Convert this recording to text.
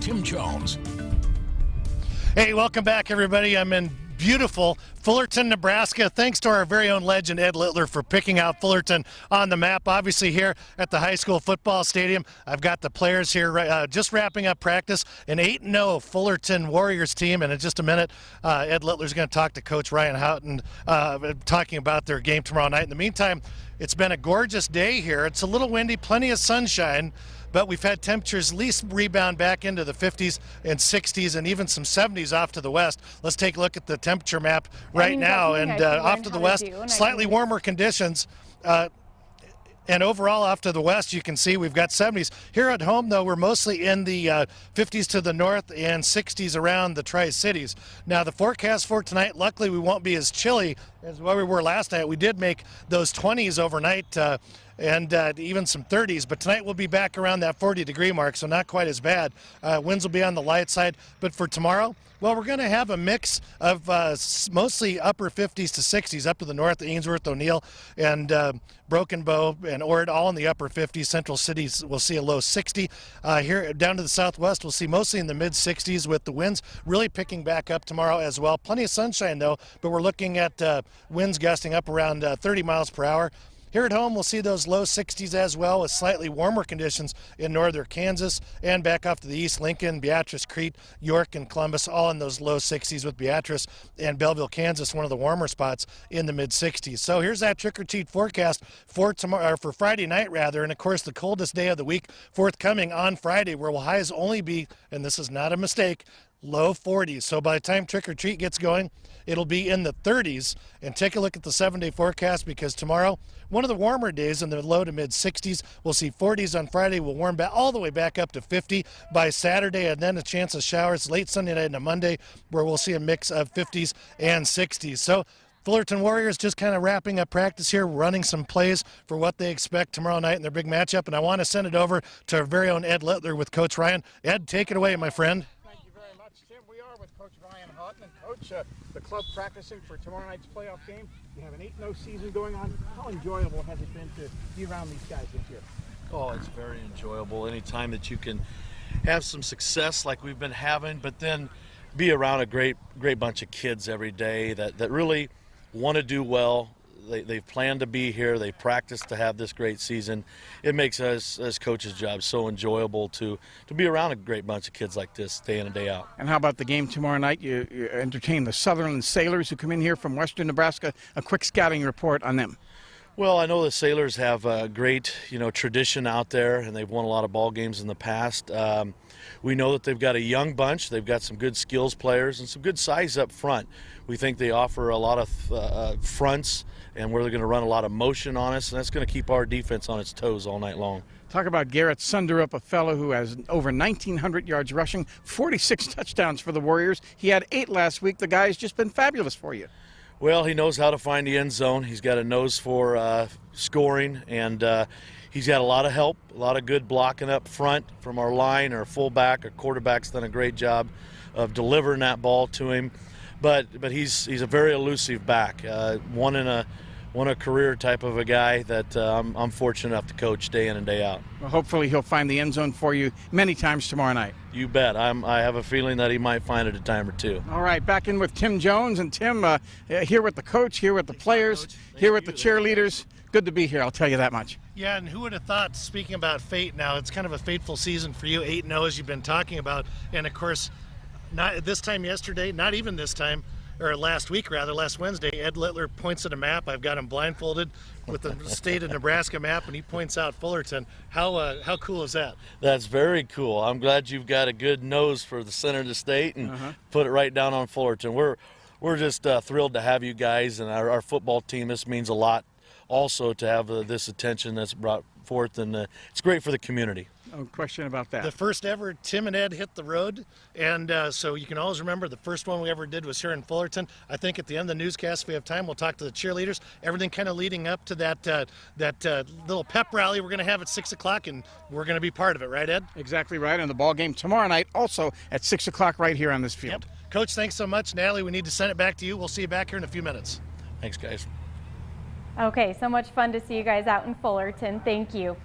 Tim Jones. Hey, welcome back, everybody. I'm in beautiful Fullerton, Nebraska. Thanks to our very own legend, Ed Littler, for picking out Fullerton on the map. Obviously, here at the high school football stadium, I've got the players here just wrapping up practice. An 8-0 Fullerton Warriors team. And in just a minute, Ed Littler's going to talk to Coach Ryan Houghton, talking about their game tomorrow night. In the meantime, it's been a gorgeous day here. It's a little windy, plenty of sunshine, but we've had temperatures at least rebound back into the 50s and 60s and even some 70s off to the west. Let's take a look at the temperature map right now. And off to the west, slightly warmer conditions. And overall, off to the west, you can see we've got 70s. Here at home, though, we're mostly in the 50s to the north and 60s around the Tri-Cities. Now, the forecast for tonight, luckily, we won't be as chilly as what we were last night. We did make those 20s overnight and even some 30s, but tonight we'll be back around that 40-degree mark, so not quite as bad. Winds will be on the light side, but for tomorrow, well, we're going to have a mix of mostly upper 50s to 60s up to the north, Ainsworth, O'Neill, and Broken Bow and Ord, all in the upper 50s. Central cities will see a low 60. Here down to the southwest, we'll see mostly in the mid 60s with the winds really picking back up tomorrow as well. Plenty of sunshine, though, but we're looking at winds gusting up around 30 miles per hour. Here at home, we'll see those low 60s as well, with slightly warmer conditions in northern Kansas and back off to the east, Lincoln, Beatrice, Crete, York, and Columbus, all in those low 60s, with Beatrice and Belleville, Kansas, one of the warmer spots in the mid 60s. So here's that trick-or-treat forecast for tomorrow, or for Friday night rather, and of course the coldest day of the week forthcoming on Friday, where will highs only be, and this is not a mistake, low 40s. So by the time trick-or-treat gets going, it'll be in the 30s. And take a look at the 7-day forecast, because tomorrow, one of the warmer days in the low to mid 60s. We'll see 40s on Friday. We'll warm back all the way back up to 50 by Saturday, and then a chance of showers late Sunday night and a Monday, where we'll see a mix of 50s and 60s. So Fullerton Warriors just kind of wrapping up practice here, running some plays for what they expect tomorrow night in their big matchup. And I want to send it over to our very own Ed Littler with Coach Ryan. Ed, take it away, my friend. Thank you very much, Tim. We are with Coach Ryan Houghton. And Coach, the club practicing for tomorrow night's playoff game. You have an 8-0 season going on. How enjoyable has it been to be around these guys this year? Oh, it's very enjoyable. Anytime that you can have some success like we've been having, but then be around a great bunch of kids every day that really want to do well. They've planned to be here. They practice to have this great season. It makes us as coaches' job so enjoyable to be around a great bunch of kids like this day in and day out. And how about the game tomorrow night? You entertain the Southern Sailors who come in here from western Nebraska. A quick scouting report on them. Well, I know the Sailors have a great, tradition out there, and they've won a lot of ball games in the past. We know that they've got a young bunch. They've got some good skills players and some good size up front. We think they offer a lot of fronts, and we're going to run a lot of motion on us, and that's going to keep our defense on its toes all night long. Talk about Garrett Sunderup, a fellow who has over 1,900 yards rushing, 46 touchdowns for the Warriors. He had 8 last week. The guy's just been fabulous for you. Well, he knows how to find the end zone. He's got a nose for scoring, and he's got a lot of help, a lot of good blocking up front from our line. Our fullback, our quarterback's done a great job of delivering that ball to him. But he's a very elusive back, one in a career type of a guy that I'm fortunate enough to coach day in and day out. Well, hopefully he'll find the end zone for you many times tomorrow night. You bet. I have a feeling that he might find it a time or two. All right, back in with Tim Jones. And Tim, here with the coach, here with the players, here with the cheerleaders. Good to be here, I'll tell you that much. Yeah, and who would have thought, speaking about fate now, it's kind of a fateful season for you, 8-0 as you've been talking about. And of course, not this time yesterday, not even this time, or last week rather, last Wednesday, Ed Littler points at a map. I've got him blindfolded with the state of Nebraska map, and he points out Fullerton. How cool is that? That's very cool. I'm glad you've got a good nose for the center of the state and put it right down on Fullerton. We're just thrilled to have you guys and our football team. This means a lot also to have this attention that's brought forth, and it's great for the community. No question about that. The first ever Tim and Ed hit the road, and so you can always remember the first one we ever did was here in Fullerton. I think at the end of the newscast, if we have time, we'll talk to the cheerleaders. Everything kind of leading up to that little pep rally we're going to have at 6 o'clock, and we're going to be part of it, right, Ed? Exactly right, and the ball game tomorrow night also at 6 o'clock right here on this field. Yep. Coach, thanks so much. Natalie, we need to send it back to you. We'll see you back here in a few minutes. Thanks, guys. Okay, so much fun to see you guys out in Fullerton. Thank you.